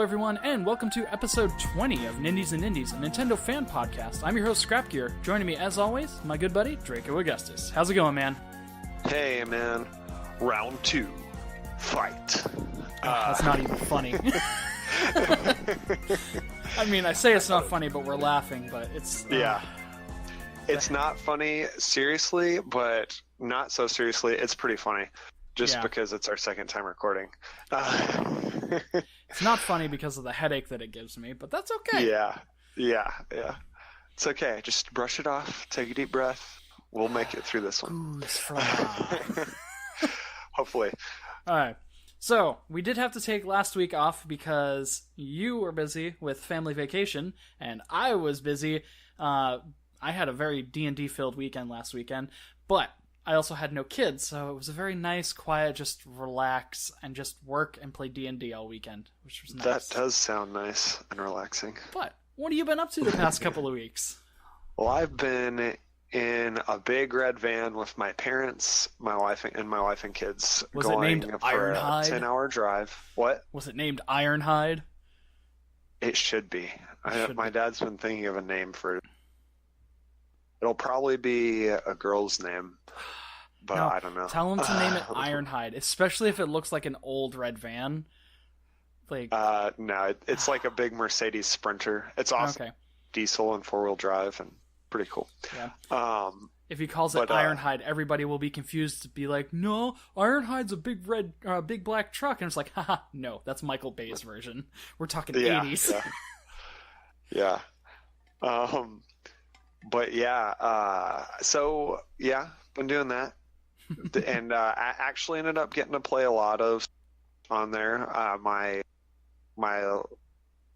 everyone, and welcome to episode 20 of Nindies and Nindies, a Nintendo fan podcast. I'm your host, ScrapGear. Joining me, as always, my good buddy, Draco Augustus. How's it going, man? Hey, man. Round 2. Fight. That's not even funny. I mean, I say it's not funny, but we're laughing, but it's... Yeah. It's not funny, seriously, but not so seriously. It's pretty funny, just because it's our second time recording. It's not funny because of the headache that it gives me, but that's okay. Yeah. It's okay. Just brush it off. Take a deep breath. We'll make it through this one. Hopefully. All right. So, we did have to take last week off because you were busy with family vacation, and I was busy. I had a very D&D filled weekend last weekend, but I also had no kids, so it was a very nice, quiet, just relax and just work and play D&D all weekend, which was nice. That does sound nice and relaxing. But what have you been up to the past couple of weeks? Well, I've been in a big red van with my parents, my wife and kids. Was it named Ironhide? A 10-hour drive. What? Was it named Ironhide? It should be. My dad's been thinking of a name for it. It'll probably be a girl's name, but no, I don't know. Tell him to name it Ironhide, especially if it looks like an old red van. No, it's like a big Mercedes Sprinter. It's awesome. Okay. Diesel and 4-wheel drive and pretty cool. Yeah. If he calls it Ironhide, everybody will be confused to be like, no, Ironhide's a big black truck. And it's like, haha, no, that's Michael Bay's version. We're talking 80s. Yeah. But so been doing that. And I actually ended up getting to play a lot of on there. My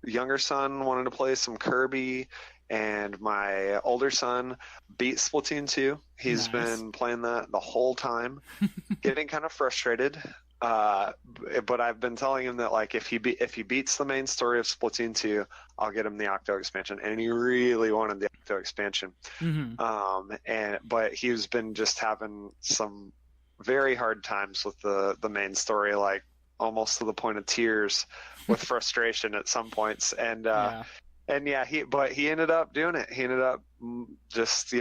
younger son wanted to play some Kirby, and my older son beat Splatoon 2. He's been playing that the whole time, getting kind of frustrated. But I've been telling him that, like, if he beats the main story of Splatoon 2, I'll get him the Octo expansion, and he really wanted the Octo expansion. Mm-hmm. But he's been just having some very hard times with the main story, like almost to the point of tears with frustration at some points. He ended up doing it. He ended up just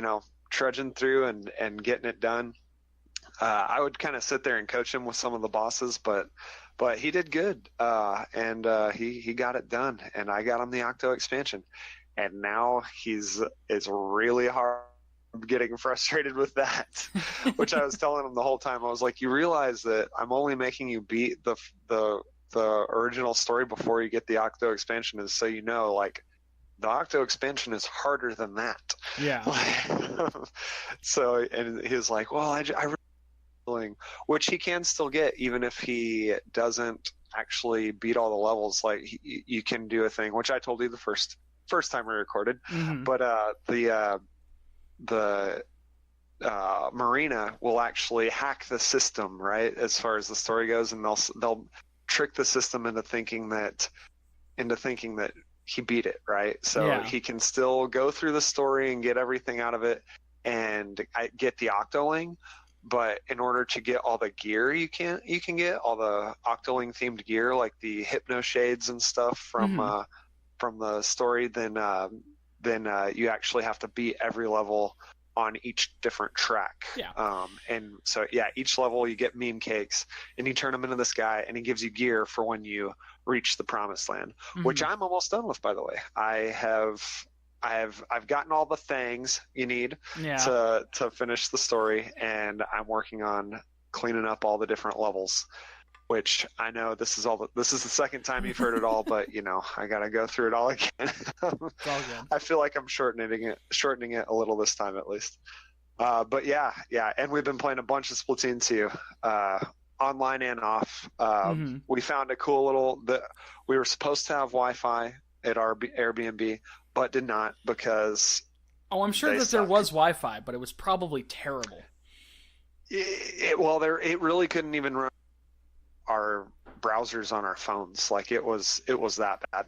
trudging through and getting it done. I would kind of sit there and coach him with some of the bosses, but he did good, and he got it done, and I got him the Octo expansion, and now it's really hard getting frustrated with that, which I was telling him the whole time. I was like, you realize that I'm only making you beat the original story before you get the Octo expansion, is so like the Octo expansion is harder than that. Yeah. So, and he was like, well, I really, which he can still get even if he doesn't actually beat all the levels. Like you can do a thing, which I told you the first time we recorded. Mm-hmm. But the Marina will actually hack the system, right, as far as the story goes, and they'll trick the system into thinking that he beat it, right? So he can still go through the story and get everything out of it and get the Octoling. But in order to get all the gear you can get all the Octoling themed gear, like the Hypno Shades and stuff from the story, then you actually have to beat every level on each different track. And so each level you get meme cakes, and you turn them into this guy, and he gives you gear for when you reach the promised land, which I'm almost done with, by the way. I've gotten all the things you need to finish the story, and I'm working on cleaning up all the different levels, which I know this is the second time you've heard it all, but I gotta go through it all again. It's all good. I feel like I'm shortening it a little this time at least. But and we've been playing a bunch of Splatoon 2, online and off. We found a cool little we were supposed to have Wi-Fi at our Airbnb, but did not because I'm sure that there was Wi-Fi, but it was probably terrible. It really couldn't even run our browsers on our phones. Like it was that bad.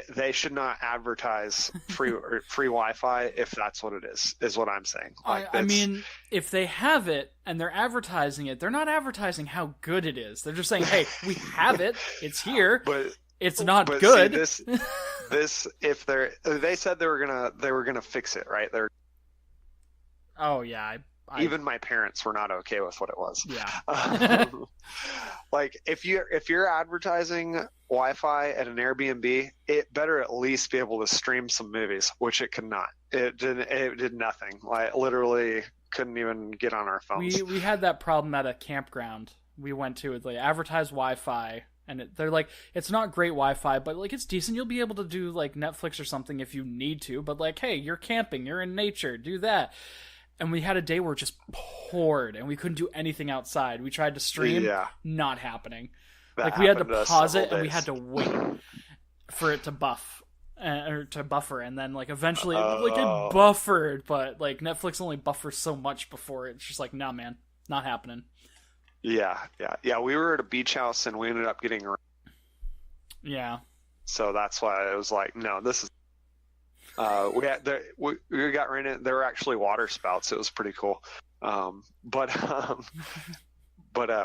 They should not advertise free Wi-Fi if that's what it is what I'm saying. I mean, if they have it and they're advertising it, they're not advertising how good it is. They're just saying, hey, we have it, it's here, but it's not good. See, this if they said they were gonna fix it, right? Oh yeah. Even my parents were not okay with what it was. Yeah. Like if you're advertising Wi-Fi at an Airbnb, it better at least be able to stream some movies, which it could not. It did nothing. Like literally couldn't even get on our phones. We had that problem at a campground we went to. They advertised Wi-Fi, and they're like, it's not great Wi-Fi, but like it's decent. You'll be able to do like Netflix or something if you need to. But like, hey, you're camping, you're in nature, do that. And we had a day where it just poured, and we couldn't do anything outside. We tried to stream, not happening. Like we had to pause it, and we had to wait for it to buffer, and then like eventually, it buffered. But like Netflix only buffers so much before it's just like, nah, man, not happening. Yeah. We were at a beach house, and we ended up getting. Yeah. So that's why it was like, no, this is. We got rented. There were actually water spouts. It was pretty cool, but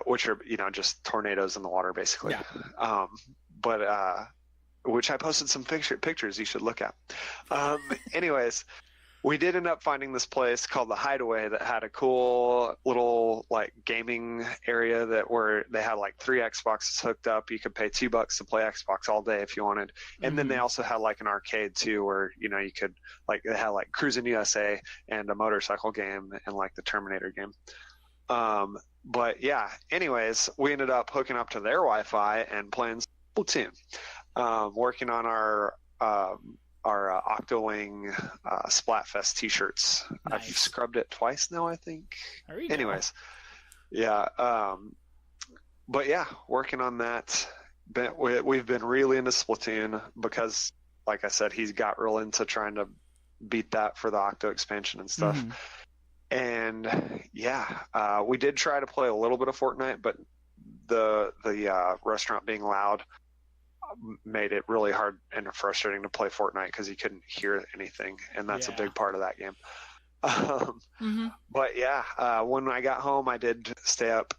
which are just tornadoes in the water basically. Yeah. Which I posted some pictures you should look at. Anyways, we did end up finding this place called the Hideaway that had a cool little like gaming area where they had like 3 Xboxes hooked up. You could pay $2 to play Xbox all day if you wanted. And then they also had like an arcade too, where you could like they had like Cruisin' USA and a motorcycle game and like the Terminator game. But yeah, anyways, we ended up hooking up to their Wi-Fi and playing Splatoon, working on our Octowing Splatfest t-shirts. Nice. I've scrubbed it twice now, I think. Anyways, go. Yeah. But yeah, working on that. We've been really into Splatoon because, like I said, he's got real into trying to beat that for the Octo expansion and stuff. Mm-hmm. And yeah, we did try to play a little bit of Fortnite, but the restaurant being loud made it really hard and frustrating to play Fortnite because you couldn't hear anything, and that's a big part of that game. But yeah, when I got home, I did stay up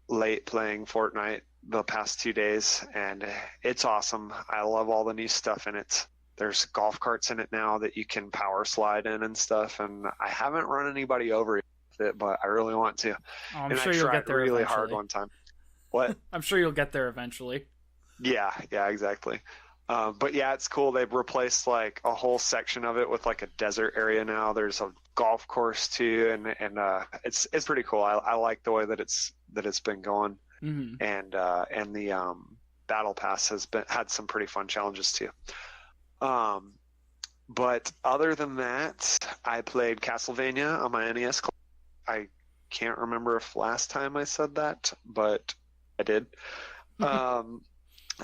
late playing Fortnite the past 2 days, and it's awesome. I love all the new stuff in it. There's golf carts in it now that you can power slide in and stuff, and I haven't run anybody over with it, but I really want to. I'm sure you'll get there really eventually. hard one time. What? I'm sure you'll get there eventually. Yeah, exactly. But yeah, it's cool. They've replaced like a whole section of it with like a desert area now. There's a golf course too, and it's pretty cool. I like the way that it's been going, and the battle pass has had some pretty fun challenges too. But other than that, I played Castlevania on my NES. I can't remember if last time I said that, but I did.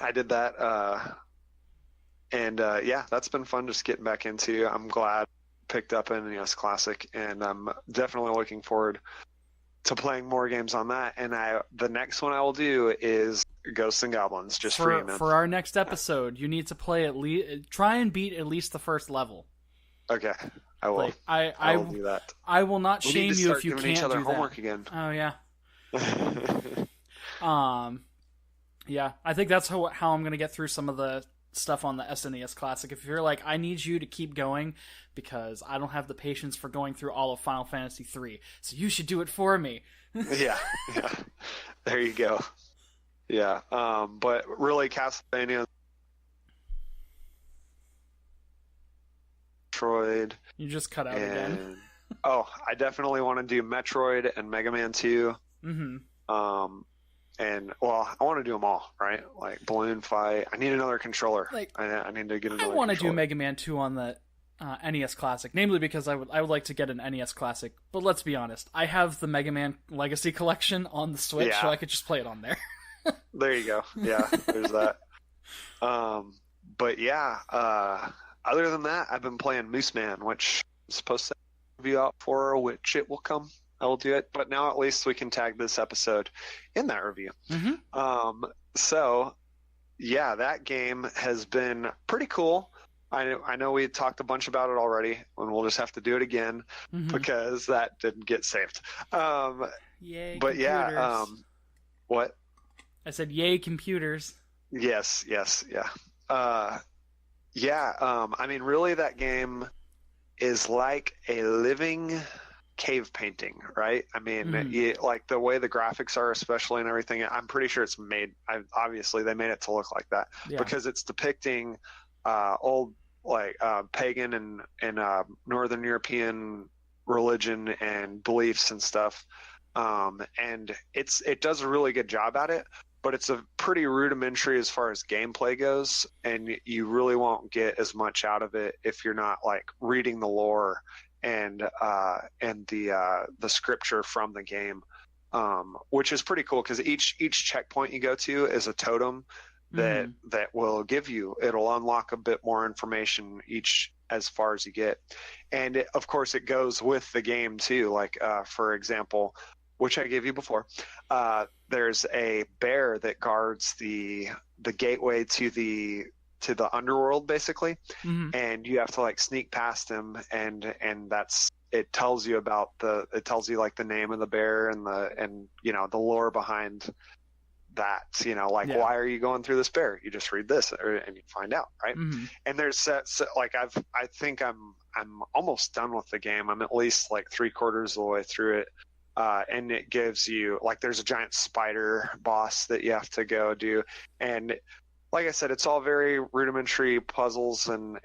I did that, and yeah, that's been fun just getting back into. I'm glad I picked up an NES Classic, and I'm definitely looking forward to playing more games on that. And the next one I will do is Ghosts and Goblins, just for our next episode. You need to play try and beat at least the first level. Okay, I will. Like, I will do that. I will not shame you if you can't each other do homework that. Again. Oh yeah. Yeah, I think that's how I'm going to get through some of the stuff on the SNES Classic. If you're like, I need you to keep going because I don't have the patience for going through all of Final Fantasy III, so you should do it for me. yeah. There you go. Yeah, but really Castlevania, Metroid. You just cut out again. I definitely want to do Metroid and Mega Man 2. And well, I want to do them all, right? Like Balloon Fight. I need another controller. I need to get another. I want to do Mega Man 2 on the NES Classic, namely because I would like to get an NES Classic. But let's be honest, I have the Mega Man Legacy Collection on the Switch, so I could just play it on there. There you go. Yeah, there's that. But yeah, other than that, I've been playing Moose Man, which is supposed to be out for which it will come. I will do it. But now at least we can tag this episode in that review. So yeah, that game has been pretty cool. I know we talked a bunch about it already, and we'll just have to do it again because that didn't get saved. Yay, but computers. Yeah, what? I said, yay, computers. Yes, yeah. I mean, really, that game is like a living cave painting, right? I mean, like the way the graphics are, especially, and everything. I'm pretty sure it's made. Obviously, they made it to look like that because it's depicting old, like pagan and Northern European religion and beliefs and stuff, and it does a really good job at it. But it's a pretty rudimentary as far as gameplay goes, and you really won't get as much out of it if you're not like reading the lore and the scripture from the game, which is pretty cool because each checkpoint you go to is a totem that will give you. It'll unlock a bit more information each as far as you get, and of course it goes with the game too. Like for example, which I gave you before. There's a bear that guards the gateway to the underworld, basically, and you have to like sneak past him, and it tells you like the name of the bear and you know the lore behind that. You know, like why are you going through this bear? You just read this and you find out, right? And there's like I think I'm almost done with the game. I'm at least like 3/4 of the way through it. And it gives you like there's a giant spider boss that you have to go do, and like I said, it's all very rudimentary puzzles and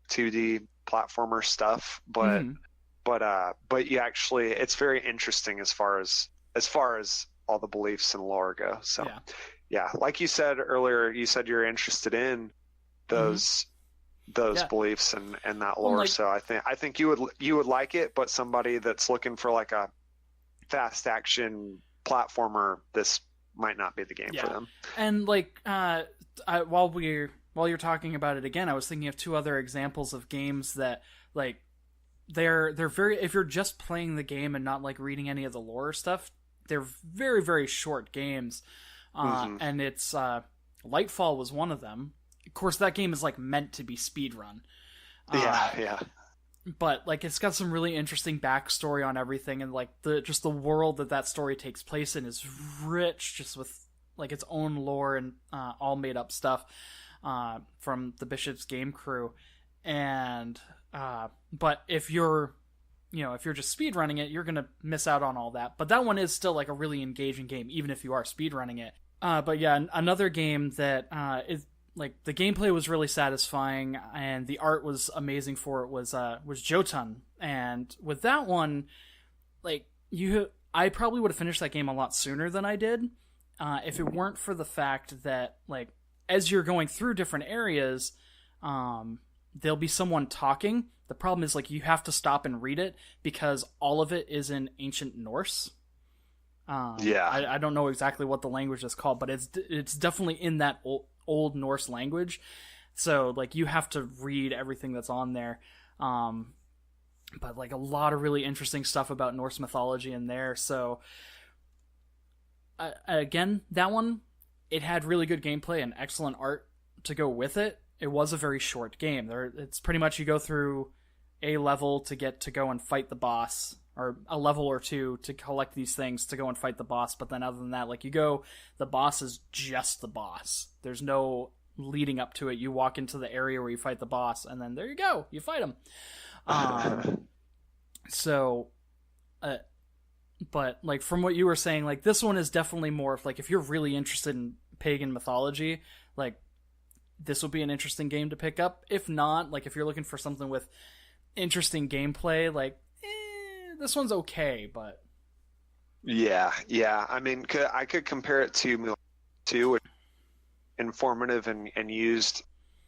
2D platformer stuff, but you actually it's very interesting as far as all the beliefs and lore go. So yeah, like you said earlier, you said you're interested in those beliefs and that lore. Like, so I think you would like it, but somebody that's looking for like a fast action platformer, this might not be the game for them. And like while you're talking about it again, I was thinking of two other examples of games that like they're very, if you're just playing the game and not like reading any of the lore stuff, they're very, very short games. And it's Lightfall was one of them. Of course, that game is like meant to be speedrun. But like it's got some really interesting backstory on everything, and like the world that story takes place in is rich, just with like its own lore and all made up stuff from the Bishop's game crew. And but if you're just speedrunning it, you're gonna miss out on all that. But that one is still like a really engaging game, even if you are speedrunning it. But yeah, another game that is like the gameplay was really satisfying and the art was amazing for it was Jotun. And with that one, like I probably would have finished that game a lot sooner than I did if it weren't for the fact that like as you're going through different areas, there'll be someone talking. The problem is like you have to stop and read it because all of it is in ancient Norse. I don't know exactly what the language is called, but it's definitely in that old Norse language, so like you have to read everything that's on there, but like a lot of really interesting stuff about Norse mythology in there. So again, that one, it had really good gameplay and excellent art to go with it. It was a very short game. It's pretty much you go through a level to go and fight the boss, or a level or two to collect these things to go and fight the boss. But then other than that, like the boss is just the boss. There's no leading up to it. You walk into the area where you fight the boss, and then there you go. You fight him. But like from what you were saying, like this one is definitely more of like if you're really interested in pagan mythology, like this will be an interesting game to pick up. If not, like if you're looking for something with interesting gameplay, like this one's okay, but yeah. I mean, I could compare it to Mulan 2, which informative and used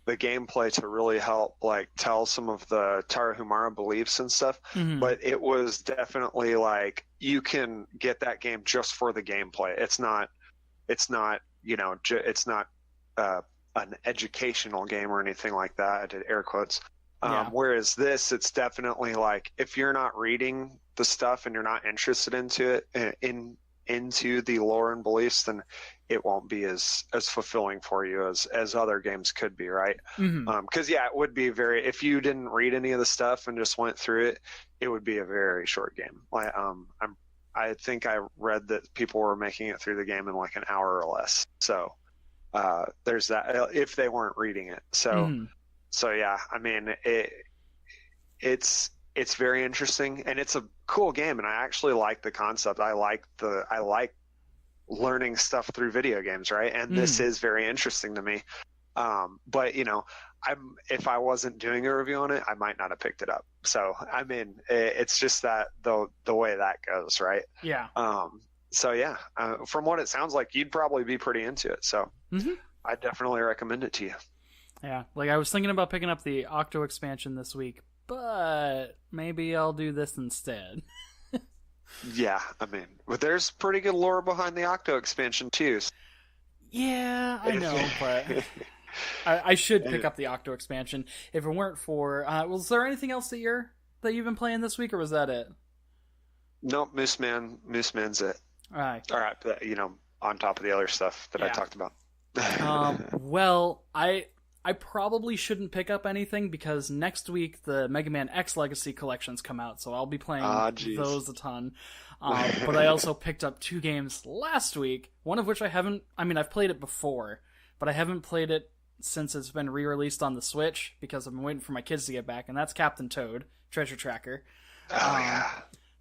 the gameplay to really help like tell some of the Tarahumara beliefs and stuff. But it was definitely like you can get that game just for the gameplay. It's not it's not an educational game or anything like that. I did air quotes. Whereas this, it's definitely like if you're not reading the stuff and you're not interested into the lore and beliefs, then it won't be as fulfilling for you as other games could be, right? Because it would be if you didn't read any of the stuff and just went through it, it would be a very short game. I think I read that people were making it through the game in like an hour or less. So there's that, if they weren't reading it. So yeah, I mean, it's very interesting, and it's a cool game, and I actually like the concept. I like learning stuff through video games, right? And this is very interesting to me. But if I wasn't doing a review on it, I might not have picked it up. So I mean, it's just that the way that goes, right? Yeah. So yeah, from what it sounds like, you'd probably be pretty into it. So I definitely recommend it to you. Yeah, like I was thinking about picking up the Octo expansion this week, but maybe I'll do this instead. Yeah, I mean, but there's pretty good lore behind the Octo expansion too. Yeah, I know, but I should pick up the Octo expansion if it weren't for. Was there anything else that you've been playing this week, or was that it? Nope, Mooseman's it. All right, on top of the other stuff that I talked about. Well, I probably shouldn't pick up anything because next week the Mega Man X Legacy collections come out, so I'll be playing those a ton. But I also picked up 2 games last week, one of which I've played it before, but I haven't played it since it's been re-released on the Switch because I've been waiting for my kids to get back, and that's Captain Toad Treasure Tracker. Yeah.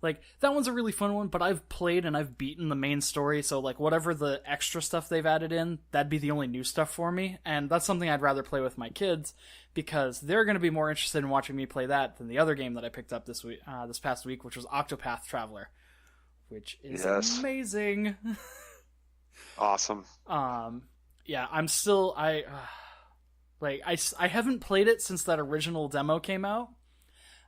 Like, that one's a really fun one, but I've played and I've beaten the main story, so, like, whatever the extra stuff they've added in, that'd be the only new stuff for me, and that's something I'd rather play with my kids, because they're going to be more interested in watching me play that than the other game that I picked up this past week, which was Octopath Traveller, which is amazing. Awesome. Yeah, I'm still, I haven't played it since that original demo came out.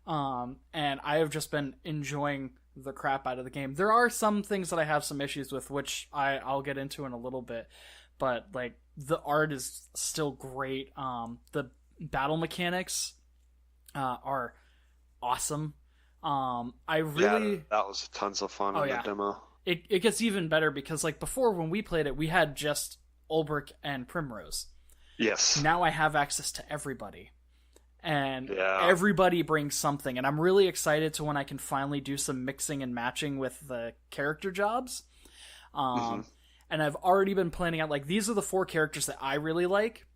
And I have just been enjoying the crap out of the game. There are some things that I have some issues with, which I'll get into in a little bit, but like the art is still great. The battle mechanics are awesome. That was tons of fun in the demo. It gets even better because like before when we played it, we had just Ulbrich and Primrose. Yes. Now I have access to everybody. And everybody brings something, and I'm really excited to when I can finally do some mixing and matching with the character jobs. And I've already been planning out, like, these are the 4 characters that I really like,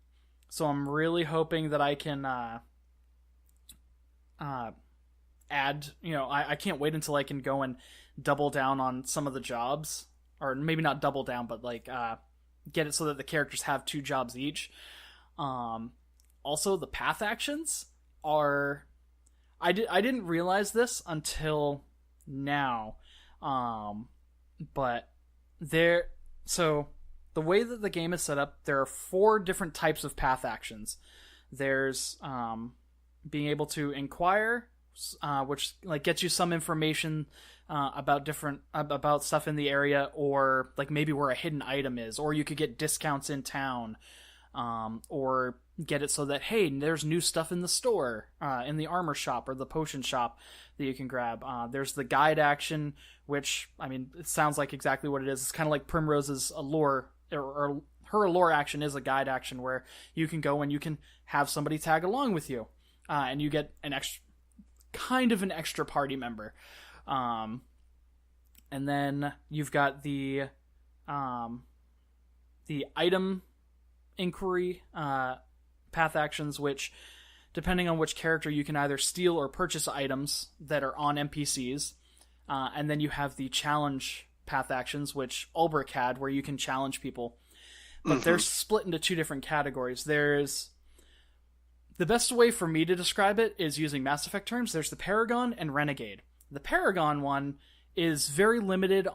so I'm really hoping that I can add, I can't wait until I can go and double down on some of the jobs, or maybe not double down, but, like, get it so that the characters have 2 jobs each. Also, the path actions are... I didn't realize this until now. But so, the way that the game is set up, there are 4 different types of path actions. There's being able to inquire, which like gets you some information about stuff in the area, or like maybe where a hidden item is, or you could get discounts in town, or get it so that, hey, there's new stuff in the store, in the armor shop or the potion shop that you can grab. There's the guide action, which, I mean, it sounds like exactly what it is. It's kind of like Primrose's allure, or her allure action is a guide action where you can go and you can have somebody tag along with you, and you get an extra party member. And then you've got the item inquiry path actions, which, depending on which character, you can either steal or purchase items that are on NPCs. And then you have the challenge path actions, which Ulbrich had, where you can challenge people. But they're split into 2 different categories. There's... The best way for me to describe it is using Mass Effect terms. There's the Paragon and Renegade. The Paragon one is very limited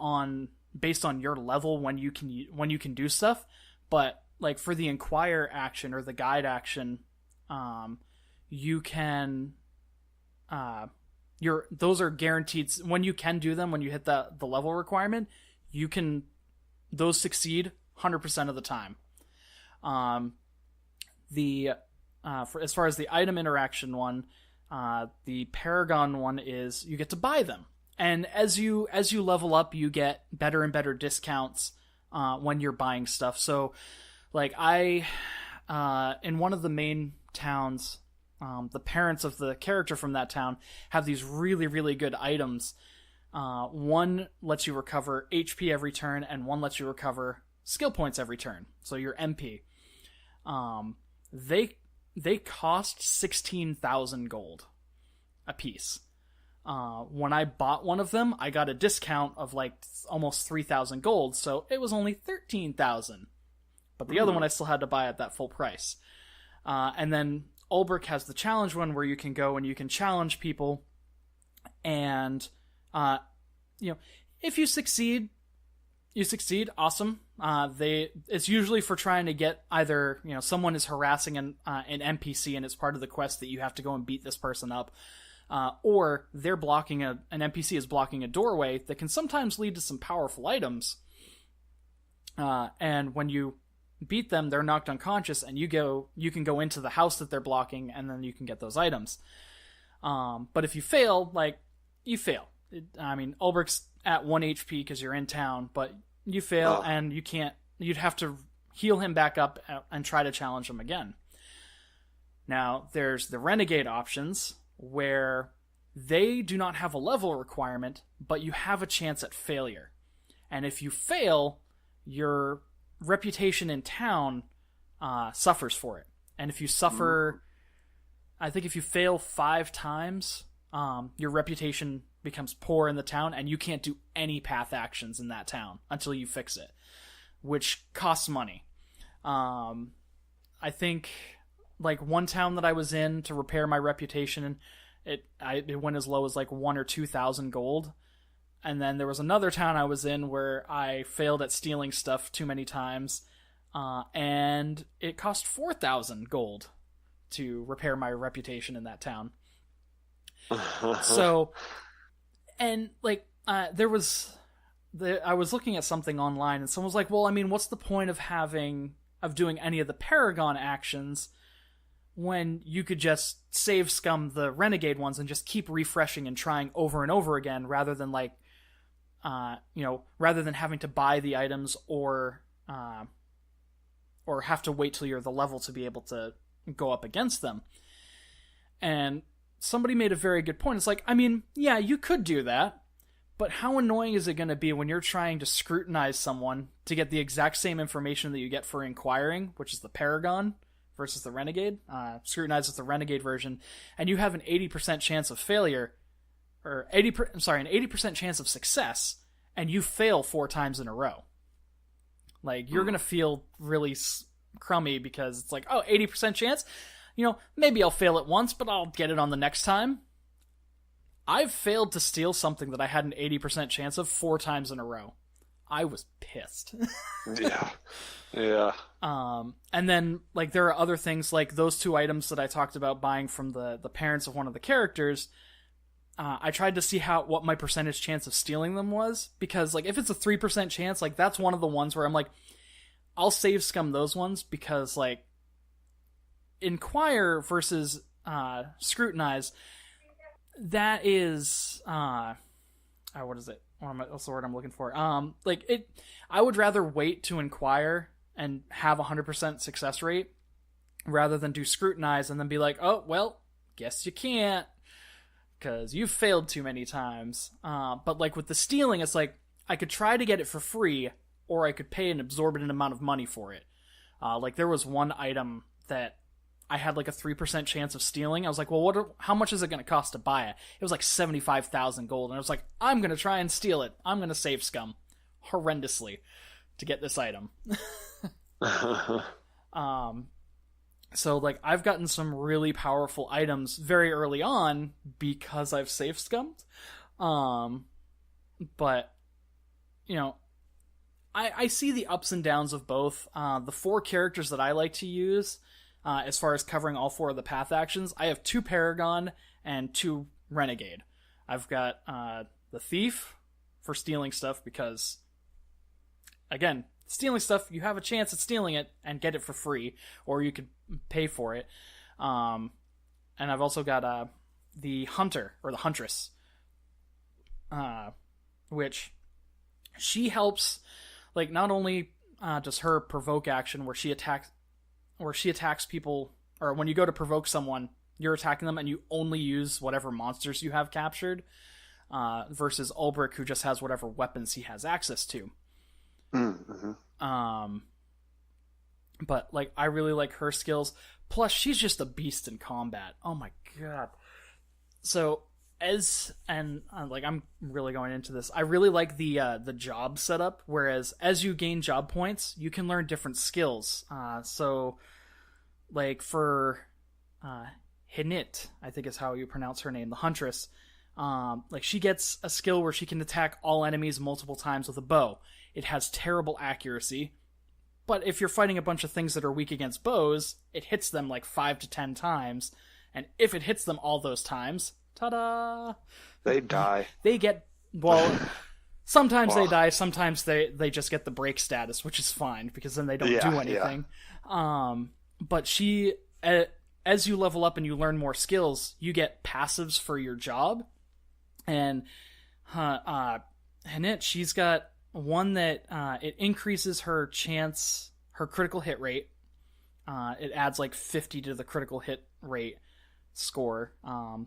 based on your level when you can do stuff, but like for the inquire action or the guide action, you can those are guaranteed when you can do them. When you hit the level requirement, those succeed 100% of the time. As far as the item interaction one, the Paragon one is you get to buy them, And as you level up, you get better and better discounts when you're buying stuff. So, like in one of the main towns, the parents of the character from that town have these really, really good items. One lets you recover HP every turn, and one lets you recover skill points every turn. So your MP. They cost 16,000 gold a piece. When I bought one of them, I got a discount of like almost 3,000 gold, so it was only 13,000. But the other one I still had to buy at that full price. And then Ulbrich has the challenge one where you can go and you can challenge people, and if you succeed, awesome. It's usually for trying to get either someone is harassing an NPC and it's part of the quest that you have to go and beat this person up, or they're blocking an NPC is blocking a doorway that can sometimes lead to some powerful items. And when you beat them, they're knocked unconscious, and you can go into the house that they're blocking, and then you can get those items. But if you fail, you fail. Ulbrich's at 1 HP because you're in town, but you fail, and you'd have to heal him back up and try to challenge him again. Now, there's the Renegade options, where they do not have a level requirement, but you have a chance at failure. And if you fail, your reputation in town suffers for it. And if you suffer, I think if you fail 5 times, your reputation becomes poor in the town, and you can't do any path actions in that town until you fix it, which costs money. I think one town that I was in to repair my reputation, it went as low as 1,000 or 2,000 gold. And then there was another town I was in where I failed at stealing stuff too many times, and it cost 4,000 gold to repair my reputation in that town. So, and I was looking at something online, and someone was like, well, what's the point of doing any of the Paragon actions when you could just save scum the Renegade ones and just keep refreshing and trying over and over again, rather than having to buy the items or have to wait till you're the level to be able to go up against them. And somebody made a very good point. It's yeah, you could do that, but how annoying is it going to be when you're trying to scrutinize someone to get the exact same information that you get for inquiring, which is the Paragon versus the Renegade? Scrutinize is the Renegade version, and you have an 80% chance of failure, or an 80% chance of success, and you fail 4 times in a row. You're going to feel really crummy because it's 80% chance? Maybe I'll fail it once, but I'll get it on the next time. I've failed to steal something that I had an 80% chance of 4 times in a row. I was pissed. Yeah. And then, there are other things, those 2 items that I talked about buying from the parents of one of the characters. I tried to see what my percentage chance of stealing them was, because, if it's a 3% chance, that's one of the ones where I'm I'll save scum those ones, because, Inquire versus Scrutinize, that is what is it? What's the word I'm looking for? I would rather wait to Inquire and have 100% success rate rather than do Scrutinize and then be oh, well, guess you can't, because you've failed too many times. But with the stealing, it's I could try to get it for free, or I could pay an exorbitant amount of money for it. There was one item that I had a 3% chance of stealing. I was well, how much is it going to cost to buy it? It was 75,000 gold. And I was I'm going to try and steal it. I'm going to save scum horrendously to get this item. So I've gotten some really powerful items very early on because I've saved scummed. But I see the ups and downs of both. The 4 characters that I like to use, as far as covering all 4 of the path actions, I have 2 Paragon and 2 Renegade. I've got the Thief for stealing stuff, because, again, stealing stuff, you have a chance at stealing it and get it for free, or you could pay for it. And I've also got the Hunter, or the Huntress, which she helps, like, not only does her provoke action where she attacks people, or when you go to provoke someone, you're attacking them and you only use whatever monsters you have captured, versus Ulbrich, who just has whatever weapons he has access to. Mm-hmm. But, like, I really like her skills. Plus, she's just a beast in combat. Oh my god. So, I'm really going into this. I really like the job setup, whereas as you gain job points, you can learn different skills. So, like, for Hinit, I think is how you pronounce her name, the Huntress, like, she gets a skill where she can attack all enemies multiple times with a bow. It has terrible accuracy, but if you're fighting a bunch of things that are weak against bows, it hits them like 5 to 10 times, and if it hits them all those times, ta-da! They die. They get, well, sometimes they die, sometimes they just get the break status, which is fine, because then they don't do anything. Yeah. But she, as you level up and you learn more skills, you get passives for your job, and Hanit, she's got one that it increases her critical hit rate. It adds like 50 to the critical hit rate score,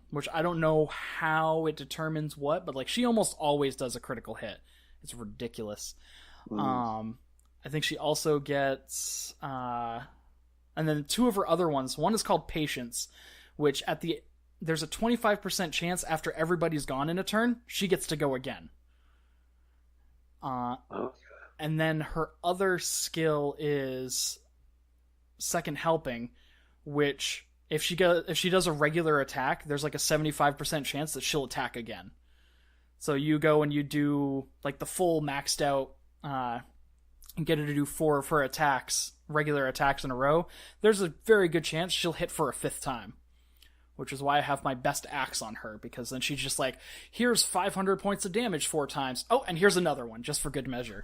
which I don't know how it determines what, but like she almost always does a critical hit. It's ridiculous. I think she also gets and then two of her other ones. One is called Patience, which there's a 25% chance after everybody's gone in a turn, she gets to go again. And then her other skill is Second Helping, which if she does a regular attack, there's like a 75% chance that she'll attack again. So you go and you do like the full maxed out and get her to do 4 of her attacks, regular attacks in a row. There's a very good chance she'll hit for a 5th time. Which is why I have my best axe on her, because then she's just like, here's 500 points of damage 4 times. Oh, and here's another one, just for good measure.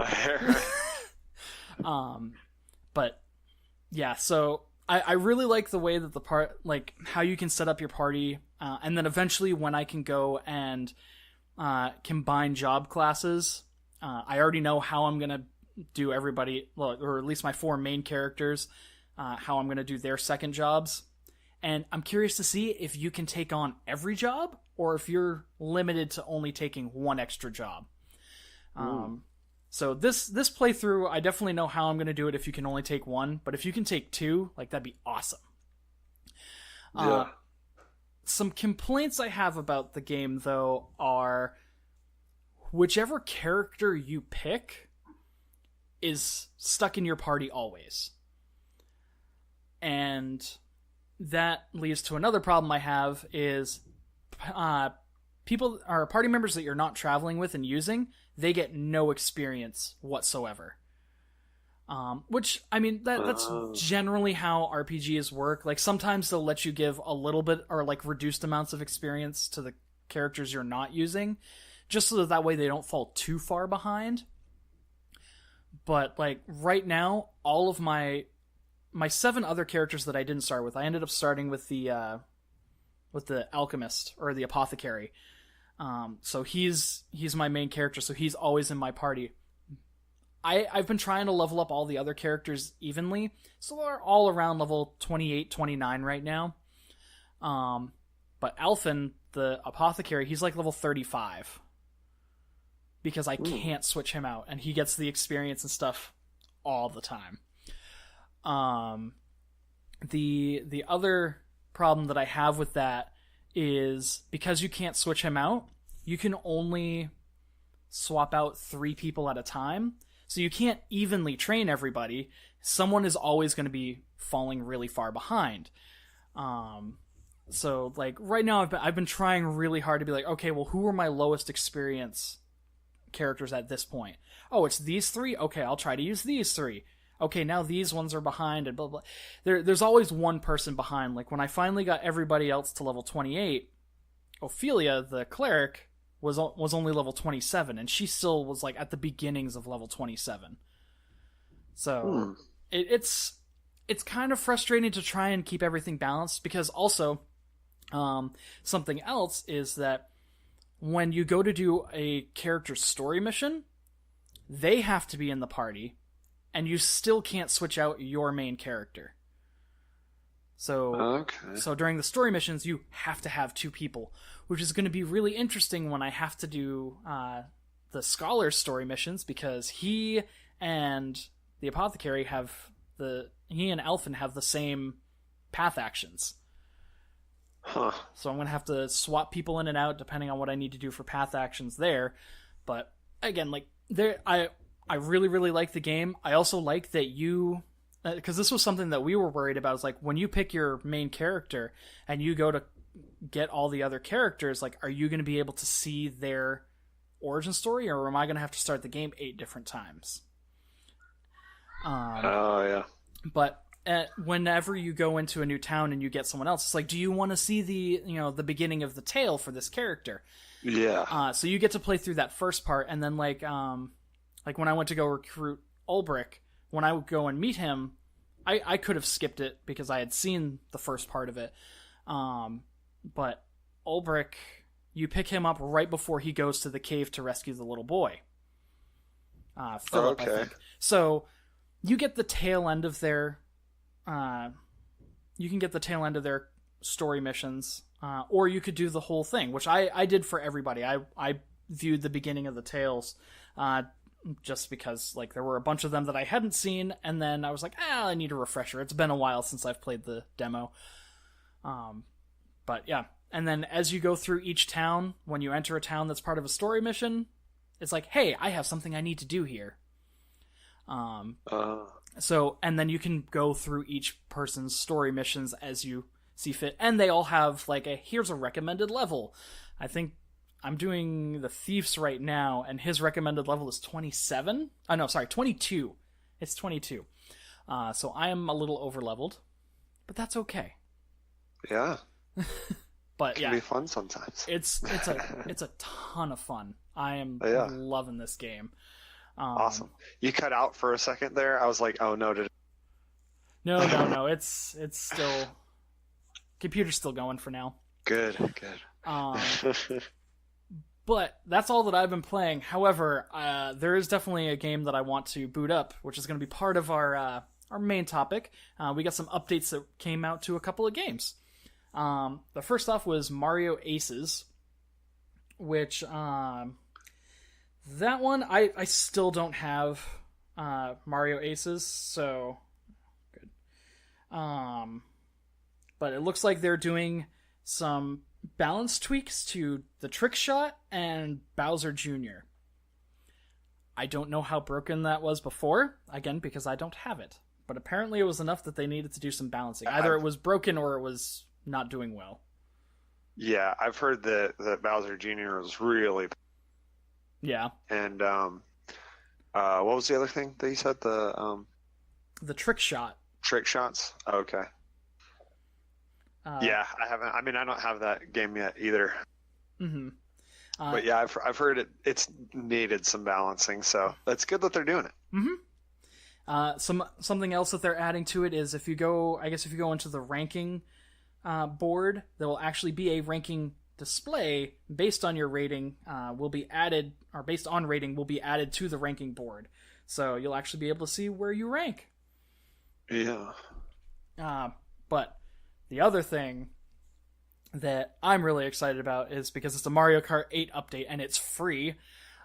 But, yeah, so I really like the way that how you can set up your party, and then eventually when I can go and combine job classes, I already know how I'm going to do everybody, or at least my 4 main characters, how I'm going to do their second jobs. And I'm curious to see if you can take on every job, or if you're limited to only taking 1 extra job. So this playthrough, I definitely know how I'm going to do it if you can only take 1, but if you can take 2, like, that'd be awesome. Some complaints I have about the game, though, are whichever character you pick is stuck in your party always. And that leads to another problem I have is people or party members that you're not traveling with and using, they get no experience whatsoever. Which, I mean, that's generally how RPGs work. Like, sometimes they'll let you give a little bit or like reduced amounts of experience to the characters you're not using, just so that way they don't fall too far behind. But like right now, all of my 7 other characters that I didn't start with, I ended up starting with the alchemist or the apothecary. So he's my main character, so he's always in my party. I've been trying to level up all the other characters evenly, so they're all around level 28, 29 right now. But Alphen, the apothecary, he's like level 35. Because I can't switch him out, and he gets the experience and stuff all the time. The other problem that I have with that is because you can't switch him out, you can only swap out 3 people at a time. So you can't evenly train everybody. Someone is always going to be falling really far behind. So like right now I've been trying really hard to be like, okay, well, who are my lowest experience characters at this point? Oh, it's these 3? Okay, I'll try to use these 3. Okay, now these ones are behind, and blah, blah. There's always one person behind. Like, when I finally got everybody else to level 28, Ophelia, the cleric, was only level 27, and she still was, like, at the beginnings of level 27. So, it's kind of frustrating to try and keep everything balanced, because also, something else is that when you go to do a character's story mission, they have to be in the party, and you still can't switch out your main character. So during the story missions, you have to have 2 people, which is going to be really interesting when I have to do the Scholar's story missions, because he and the Apothecary he and Elfin have the same path actions. Huh. So I'm going to have to swap people in and out depending on what I need to do for path actions there. But again, like, I really, really like the game. I also like that you... because this was something that we were worried about, is like, when you pick your main character and you go to get all the other characters, like, are you going to be able to see their origin story, or am I going to have to start the game 8 different times? Yeah. But whenever you go into a new town and you get someone else, it's like, do you want to see the beginning of the tale for this character? Yeah. So you get to play through that first part, and then like when I went to go recruit Ulbrich, when I would go and meet him, I could have skipped it because I had seen the first part of it. But Ulbrich, you pick him up right before he goes to the cave to rescue the little boy. Philip, okay. I think. So you get the tail end of their... you can get the tail end of their story missions, or you could do the whole thing, which I did for everybody. I viewed the beginning of the tales, just because, like, there were a bunch of them that I hadn't seen, and then I was like, I need a refresher. It's been a while since I've played the demo. But yeah, and then as you go through each town, when you enter a town that's part of a story mission, it's like, hey, I have something I need to do here. So, and then you can go through each person's story missions as you see fit, and they all have, like, here's a recommended level. I think I'm doing the Thief's right now, and his recommended level is 27. Oh, no, sorry, 22. It's 22. So I am a little over-leveled, but that's okay. Yeah. But It can be fun sometimes. It's a ton of fun. I am loving this game. Awesome. You cut out for a second there. I was like, oh no, No. It's still... Computer's still going for now. Good. But that's all that I've been playing. However, there is definitely a game that I want to boot up, which is going to be part of our main topic. We got some updates that came out to a couple of games. The first off was Mario Aces, which that one I still don't have Mario Aces, so good. But it looks like they're doing some balance tweaks to the Trick Shot and Bowser Jr. I don't know how broken that was before, again, because I don't have it. But apparently it was enough that they needed to do some balancing. Either it was broken or it was not doing well. Yeah, I've heard that Bowser Jr. was really... Yeah. And what was the other thing that you said? The Trick Shot. Trick Shots? Oh, okay. Yeah, I haven't. I mean, I don't have that game yet either. Mm-hmm. But yeah, I've heard it's needed some balancing, so that's good that they're doing it. Mm-hmm. Something else that they're adding to it is if you go into the ranking board, there will actually be a ranking display based on your rating. Will be added, or based on rating will be added to the ranking board, so you'll actually be able to see where you rank. Yeah. But the other thing that I'm really excited about is because it's a Mario Kart 8 update and it's free.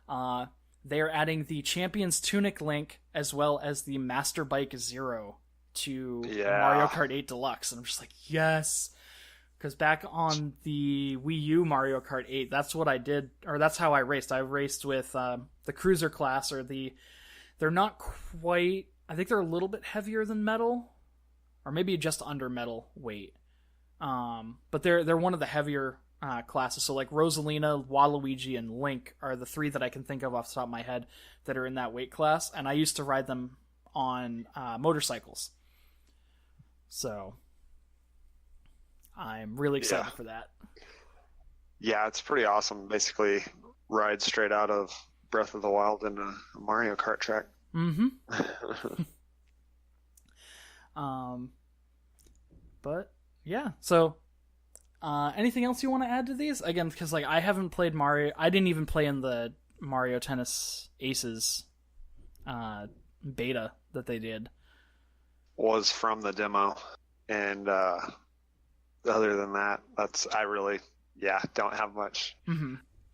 They are adding the Champion's Tunic link as well as the Master Bike Zero to Mario Kart 8 Deluxe. And I'm just like, yes. Because back on the Wii U Mario Kart 8, that's what I did, or that's how I raced. I raced with the Cruiser class, or they're not quite, I think they're a little bit heavier than Metal, or maybe just under Metal weight. But they're one of the heavier classes. So like Rosalina, Waluigi, and Link are the three that I can think of off the top of my head that are in that weight class. And I used to ride them on motorcycles. So I'm really excited for that. Yeah, it's pretty awesome. Basically, ride straight out of Breath of the Wild in a Mario Kart track. Mm-hmm. But yeah, so Anything else you want to add to these? Again, because like I haven't played Mario. I didn't even play in the Mario Tennis Aces beta that they did. Was from the demo, and other than that, I really don't have much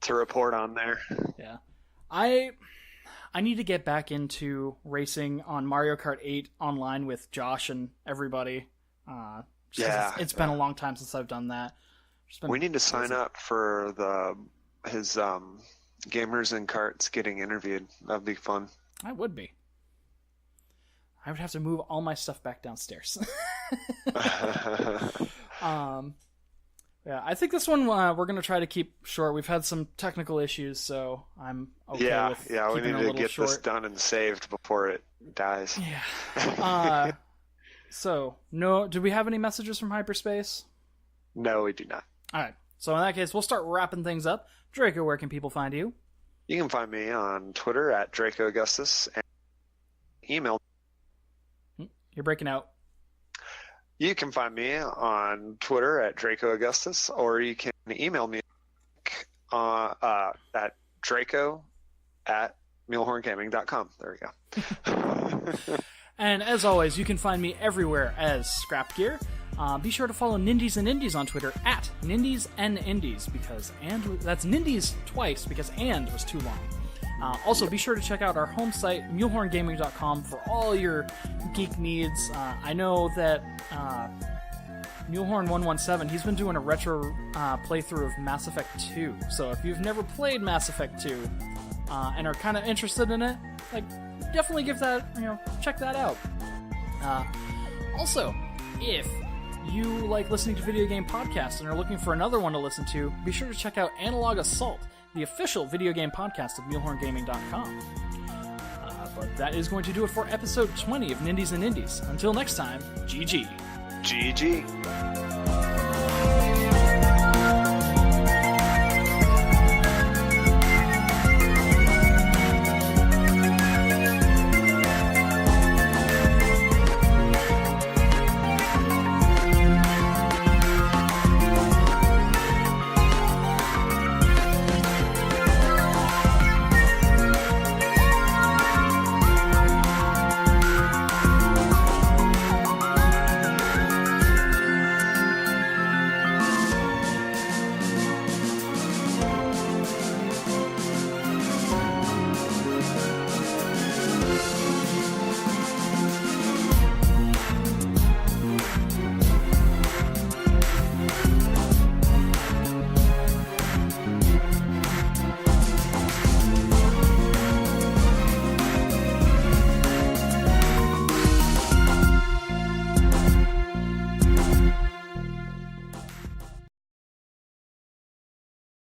to report on there. Yeah, I need to get back into racing on Mario Kart 8 online with Josh and everybody. It's been a long time since I've done that. We need to sign up for his Gamers and Carts getting interviewed. That'd be fun. I would be. I would have to move all my stuff back downstairs. Yeah, I think this one we're going to try to keep short. We've had some technical issues, so I'm okay with keeping it a little short. Yeah, we need to get this done and saved before it dies. Yeah. So, do we have any messages from Hyperspace? No, we do not. All right. So in that case, we'll start wrapping things up. Draco, where can people find you? You can find me on Twitter at Draco Augustus and email. You're breaking out. You can find me on Twitter at Draco Augustus, or you can email me at draco@mulehorngaming.com. There we go. And as always, you can find me everywhere as ScrapGear. Be sure to follow Nindies and Indies on Twitter at Nindies and Indies, because that's Nindies twice because and was too long. Also, be sure to check out our home site, mulehorngaming.com, for all your geek needs. I know that Mulehorn117, he's been doing a retro playthrough of Mass Effect 2. So if you've never played Mass Effect 2 and are kind of interested in it, definitely check that out. Also, if you like listening to video game podcasts and are looking for another one to listen to, be sure to check out Analog Assault, the official video game podcast of mulehorngaming.com. But that is going to do it for episode 20 of Nindies and Indies. Until next time, GG. GG.